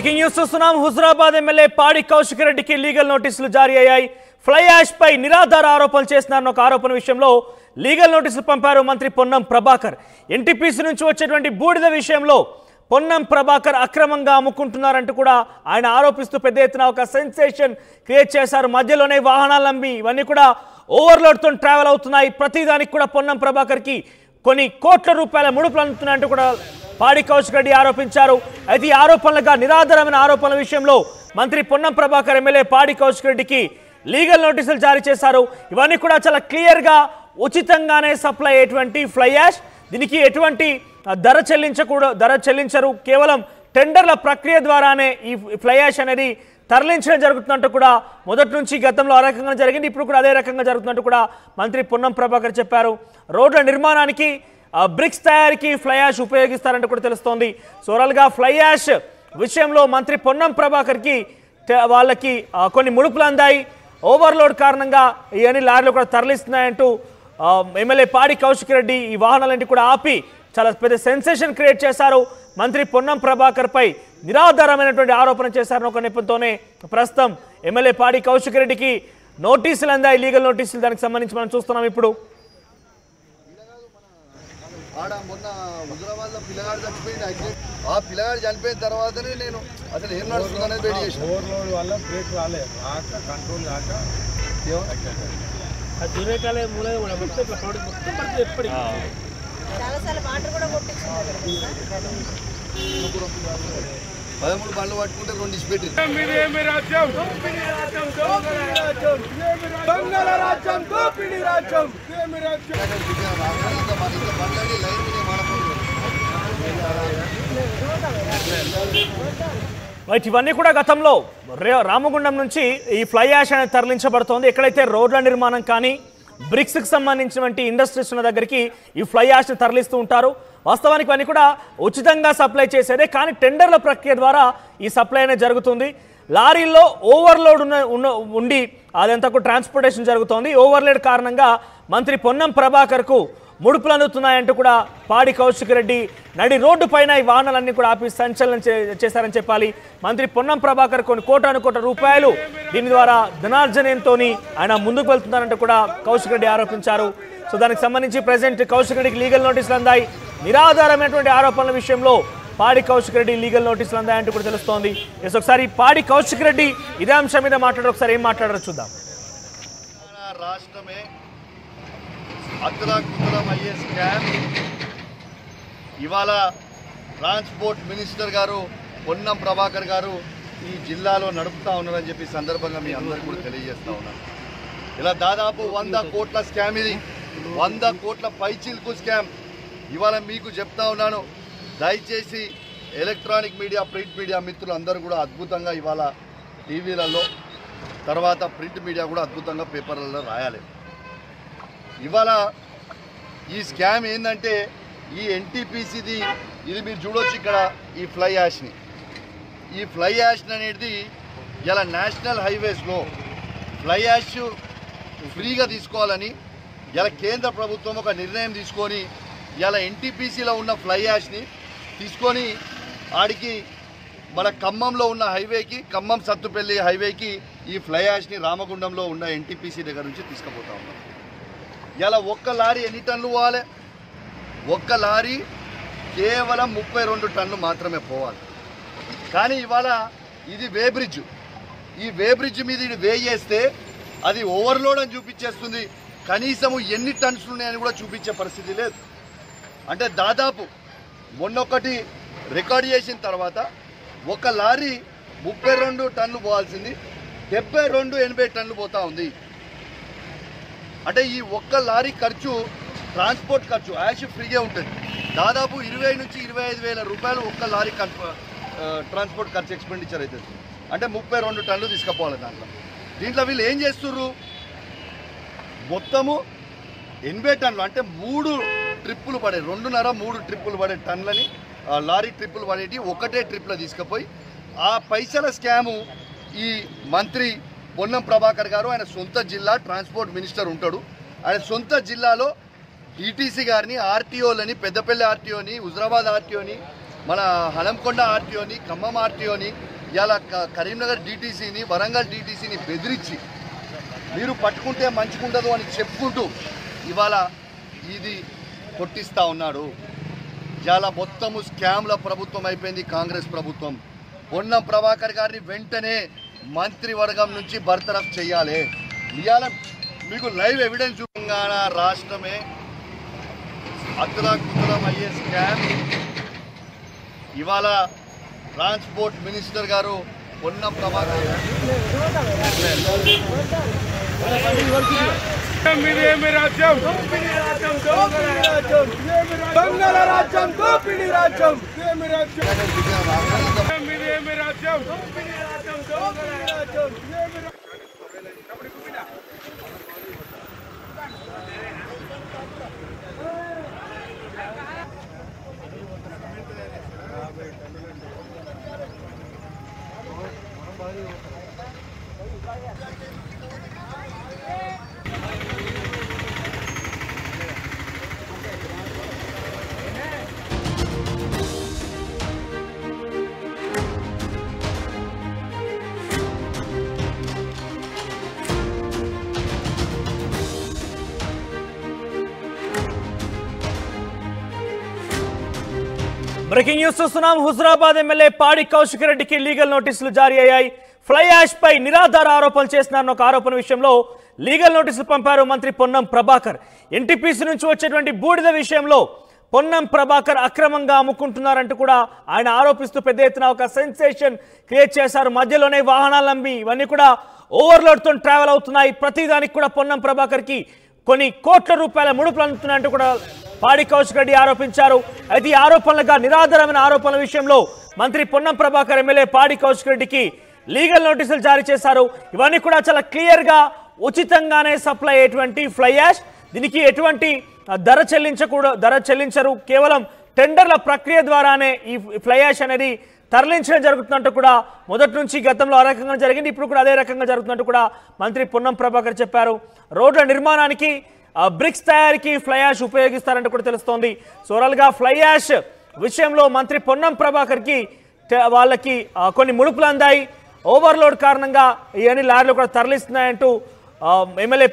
Breaking news చూస్తున్నాం. Huzurabad MLA పాడి కౌశిక్ రెడ్డికి లీగల్ నోటీసులు జారీ అయ్యాయి. ఫ్లై యాష్ పై నిరాధార ఆరోపణలు చేస్తున్నారన్న ఒక ఆరోపణ విషయంలో లీగల్ నోటీసులు పంపారు మంత్రి పొన్నం ప్రభాకర్. ఎన్టీపీసీ నుంచి వచ్చేటువంటి బూడిద విషయంలో పొన్నం ప్రభాకర్ అక్రమంగా అమ్ముకుంటున్నారంటూ కూడా ఆయన ఆరోపిస్తూ పెద్ద ఎత్తున ఒక సెన్సేషన్ క్రియేట్ చేశారు. మధ్యలోనే వాహనాలు అమ్మి ఇవన్నీ కూడా ఓవర్లోడ్తో ట్రావెల్ అవుతున్నాయి. ప్రతిదానికి కూడా పొన్నం ప్రభాకర్కి కొన్ని కోట్ల రూపాయల ముడుపులు అందుతున్నాయంటూ కూడా పాడి కౌశిక్ రెడ్డి ఆరోపించారు. అయితే ఈ ఆరోపణలుగా నిరాధారమైన ఆరోపణల విషయంలో మంత్రి పొన్నం ప్రభాకర్ ఎమ్మెల్యే పాడి కౌశిక్ రెడ్డికి లీగల్ నోటీసులు జారీ చేశారు. ఇవన్నీ కూడా చాలా క్లియర్గా ఉచితంగానే సప్లై అయ్యేటువంటి ఫ్లై యాష్, దీనికి ఎటువంటి ధర చెల్లించరు. కేవలం టెండర్ల ప్రక్రియ ద్వారానే ఈ ఫ్లై యాష్ అనేది తరలించడం జరుగుతున్నట్టు కూడా మొదటి నుంచి గతంలో ఆ రకంగా జరిగింది, ఇప్పుడు కూడా అదే రకంగా జరుగుతున్నట్టు కూడా మంత్రి పొన్నం ప్రభాకర్ చెప్పారు. రోడ్ల నిర్మాణానికి బ్రిక్స్ తయారీకి ఫ్లై యాష్ ఉపయోగిస్తారంటూ కూడా తెలుస్తోంది. ఓవరాల్గా ఫ్లై యాష్ విషయంలో మంత్రి పొన్నం ప్రభాకర్కి వాళ్ళకి కొన్ని ముడుపులు అందాయి. ఓవర్లోడ్ కారణంగా ఇవన్నీ లారీలు కూడా తరలిస్తున్నాయంటూ ఎమ్మెల్యే పాడి కౌశిక్ రెడ్డి ఈ వాహనాలన్నీ కూడా ఆపి చాలా పెద్ద సెన్సేషన్ క్రియేట్ చేశారు. మంత్రి పొన్నం ప్రభాకర్ పై నిరాధారమైనటువంటి ఆరోపణ చేశారని ఒక నెపంతోనే ప్రస్తుతం ఎమ్మెల్యే పాడి కౌశిక్ రెడ్డికి నోటీసులు అందాయి, లీగల్ నోటీసులు. దానికి సంబంధించి మనం చూస్తున్నాం ఇప్పుడు. మొన్న హుజురాబాద్ లో పిల్లగాడు చచ్చిపోయింది. ఆ పిల్లగాడు చనిపోయిన తర్వాతనే నేను అసలు ఏం నడుస్తుంది అనేది వెయిట్ చేసిన. ఓవర్లోడ్ వల్ల బ్రేక్ రాలే, కంట్రోల్ కాక పదమూడు బండ్లు పట్టుకుంటే 2 ఇచ్చిపెట్టి ఇవన్నీ కూడా గతంలో రామగుండం నుంచి ఈ ఫ్లై యాష్ అనేది తరలించబడుతోంది. ఎక్కడైతే రోడ్ల నిర్మాణం కానీ బ్రిక్స్కి సంబంధించినటువంటి ఇండస్ట్రీస్ ఉన్న దగ్గరికి ఈ ఫ్లై యాష్ని తరలిస్తూ ఉంటారు. వాస్తవానికి ఇవన్నీ కూడా ఉచితంగా సప్లై చేసేదే, కానీ టెండర్ల ప్రక్రియ ద్వారా ఈ సప్లై అనేది జరుగుతుంది. లారీల్లో ఓవర్లోడ్ ఉండి అదంతా కూడా ట్రాన్స్పోర్టేషన్ జరుగుతోంది. ఓవర్లోడ్ కారణంగా మంత్రి పొన్నం ప్రభాకర్కు ముడుపులు అందుతున్నాయంటూ కూడా పాడి కౌశిక్ రెడ్డి నడి రోడ్డు పైన ఈ వాహనాలన్నీ కూడా ఆపి సంచలనం చేశారని చెప్పాలి. మంత్రి పొన్నం ప్రభాకర్ కొన్ని కోట్ల రూపాయలు దీని ద్వారా ధనార్జనంతో ఆయన ముందుకు వెళ్తున్నారంటూ కూడా కౌశిక్ రెడ్డి ఆరోపించారు. సో దానికి సంబంధించి ప్రెసిడెంట్ కౌశిక్ రెడ్డికి లీగల్ నోటీసులు అందాయి. నిరాధారమైనటువంటి ఆరోపణల విషయంలో పాడి కౌశిక్ రెడ్డి లీగల్ నోటీసులు అందాయంటూ కూడా తెలుస్తోంది. ఒకసారి పాడి కౌశిక్ రెడ్డి ఇదే అంశం మీద మాట్లాడారు, ఒకసారి ఏం మాట్లాడారో చూద్దాం. రాష్ట్రమే అతలాకుతలమయ్యే స్కామ్ ఇవాళ ట్రాన్స్పోర్ట్ మినిస్టర్ గారు పొన్నం ప్రభాకర్ గారు ఈ జిల్లాలో నడుపుతా ఉన్నారని చెప్పి సందర్భంగా మీ అందరికీ కూడా తెలియజేస్తా ఉన్నాను. ఇలా దాదాపు 100 కోట్ల స్కామ్, ఇది 100 కోట్ల పైచిల్కు స్కామ్. ఇవాళ మీకు చెప్తా ఉన్నాను, దయచేసి ఎలక్ట్రానిక్ మీడియా, ప్రింట్ మీడియా మిత్రులు అందరూ కూడా అద్భుతంగా ఇవాళ టీవీలలో, తర్వాత ప్రింట్ మీడియా కూడా అద్భుతంగా పేపర్లలో రాయాలి. ఇవాళ ఈ స్కామ్ ఏంటంటే ఈ ఎన్టీపీసీది ఇది మీరు చూడొచ్చు ఇక్కడ ఈ ఫ్లై యాష్ని. ఈ ఫ్లై యాష్ అనేది ఇలా నేషనల్ హైవేస్లో ఫ్లై యాష్ ఫ్రీగా తీసుకోవాలని ఇలా కేంద్ర ప్రభుత్వం ఒక నిర్ణయం తీసుకొని ఇలా ఎన్టీపీసీలో ఉన్న ఫ్లై యాష్ని తీసుకొని ఆడికి మన ఖమ్మంలో ఉన్న హైవేకి, ఖమ్మం సత్తుపల్లి హైవేకి ఈ ఫ్లై యాష్ని రామగుండంలో ఉన్న ఎన్టీపీసీ దగ్గర నుంచి తీసుకుపోతా ఉన్నాం. ఇలా ఒక్క లారీ ఎన్ని టన్నులు పోవాలి? ఒక్క లారీ కేవలం 32 టన్నులు మాత్రమే పోవాలి. కానీ ఇవాళ ఇది వే బ్రిడ్జ్, ఈ వే బ్రిడ్జ్ మీద ఇది వే చేస్తే అది ఓవర్లోడ్ అని చూపించేస్తుంది. కనీసము ఎన్ని టన్స్ ఉన్నాయని కూడా చూపించే పరిస్థితి లేదు. అంటే దాదాపు మొన్నొకటి రికార్డ్ చేసిన తర్వాత ఒక లారీ 32 టన్నులు పోవాల్సింది 80 టన్నులు పోతా ఉంది. అంటే ఈ ఒక్క లారీ ఖర్చు, ట్రాన్స్పోర్ట్ ఖర్చు యాష్ ఫ్రీగా ఉంటుంది. దాదాపు 20 నుంచి 25 వేల రూపాయలు ఒక్క లారీ ట్రాన్స్పోర్ట్ ఖర్చు ఎక్స్పెండిచర్ అవుతుంది. అంటే 32 టన్నులు తీసుకుపోవాలి దీంట్లో వీళ్ళు ఏం చేస్తుర్రు? మొత్తము 80 టన్నులు అంటే 3 ట్రిప్పులు పడే, 2.5-3 ట్రిప్పులు పడే టన్నులని లారీ ట్రిప్పులు పడేటి ఒకటే ట్రిప్లో తీసుకుపోయి ఆ పైసల స్కాము ఈ మంత్రి పొన్నం ప్రభాకర్ గారు, ఆయన సొంత జిల్లా ట్రాన్స్పోర్ట్ మినిస్టర్ ఉంటాడు, ఆయన సొంత జిల్లాలో ఈటీసీ గారిని, ఆర్టీఓలని, పెద్దపల్లి ఆర్టీఓని, హుజురాబాద్ ఆర్టీఓని మన హనంకొండ ఆర్టీఓని, ఖమ్మం ఆర్టీఓని, ఇలా కరీంనగర్ డీటీసీని, వరంగల్ డీటీసీని బెదిరించి మీరు పట్టుకుంటే మంచిగుండదు అని చెప్పుకుంటూ ఇవాళ ఇది కొట్టిస్తూ ఉన్నాడు. ఇవాళ మొత్తము స్కామ్ల ప్రభుత్వం అయిపోయింది కాంగ్రెస్ ప్రభుత్వం. పొన్నం ప్రభాకర్ గారిని వెంటనే మంత్రివర్గం నుంచి బర్తరఫ్ చేయాలి. ఇవాళ మీకు లైవ్ ఎవిడెన్స్. తెలంగాణ రాష్ట్రమే అతులాకుతలం అయ్యే స్కామ్. ఇవాళ ట్రాన్స్పోర్ట్ మినిస్టర్ గారు పొన్నం ప్రభాకర్ బ్రేకింగ్ న్యూస్ చూస్తున్నాం. హుజరాబాద్ ఎమ్మెల్యే పాడి కౌశిక్ రెడ్డికి లీగల్ నోటీసులు జారీ అయ్యాయి. ఫ్లై యాష్ పై నిరాధార ఆరోపణలు చేస్తున్నారన్న ఒక ఆరోపణ విషయంలో లీగల్ నోటీసులు పంపారు మంత్రి పొన్నం ప్రభాకర్. ఎన్టీపీసీ నుంచి వచ్చేటువంటి బూడిద విషయంలో పొన్నం ప్రభాకర్ అక్రమంగా అమ్ముకుంటున్నారంటూ కూడా ఆయన ఆరోపిస్తూ పెద్ద ఎత్తున ఒక సెన్సేషన్ క్రియేట్ చేశారు. మధ్యలోనే వాహనాలు అమ్మి ఇవన్నీ కూడా ఓవర్లోడ్తో ట్రావెల్ అవుతున్నాయి. ప్రతిదానికి కూడా పొన్నం ప్రభాకర్కి కొన్ని కోట్ల రూపాయల ముడుపులు అందుతున్నాయంటూ కూడా పాడి కౌశిక్ రెడ్డి ఆరోపించారు. అయితే ఈ ఆరోపణలుగా నిరాధారమైన ఆరోపణల విషయంలో మంత్రి పొన్నం ప్రభాకర్ ఎమ్మెల్యే పాడి కౌశిక్ రెడ్డికి లీగల్ నోటీసులు జారీ చేశారు. ఇవన్నీ కూడా చాలా క్లియర్గా ఉచితంగానే సప్లై అయ్యేటువంటి ఫ్లై యాష్, దీనికి ఎటువంటి ధర చెల్లించరు. కేవలం టెండర్ల ప్రక్రియ ద్వారానే ఈ ఫ్లై యాష్ అనేది తరలించడం జరుగుతున్నట్టు కూడా మొదటి నుంచి గతంలో ఆ రకంగా జరిగింది, ఇప్పుడు కూడా అదే రకంగా జరుగుతున్నట్టు కూడా మంత్రి పొన్నం ప్రభాకర్ చెప్పారు. రోడ్ల నిర్మాణానికి, బ్రిక్స్ తయారీకి ఫ్లై యాష్ ఉపయోగిస్తారంటూ కూడా తెలుస్తోంది. ఓవరాల్గా ఫ్లై యాష్ విషయంలో మంత్రి పొన్నం ప్రభాకర్కి వాళ్ళకి కొన్ని ముడుపులు అందాయి. ఓవర్లోడ్ కారణంగా ఇవన్నీ లారీలు కూడా తరలిస్తున్నాయంటూ ఎమ్మెల్యే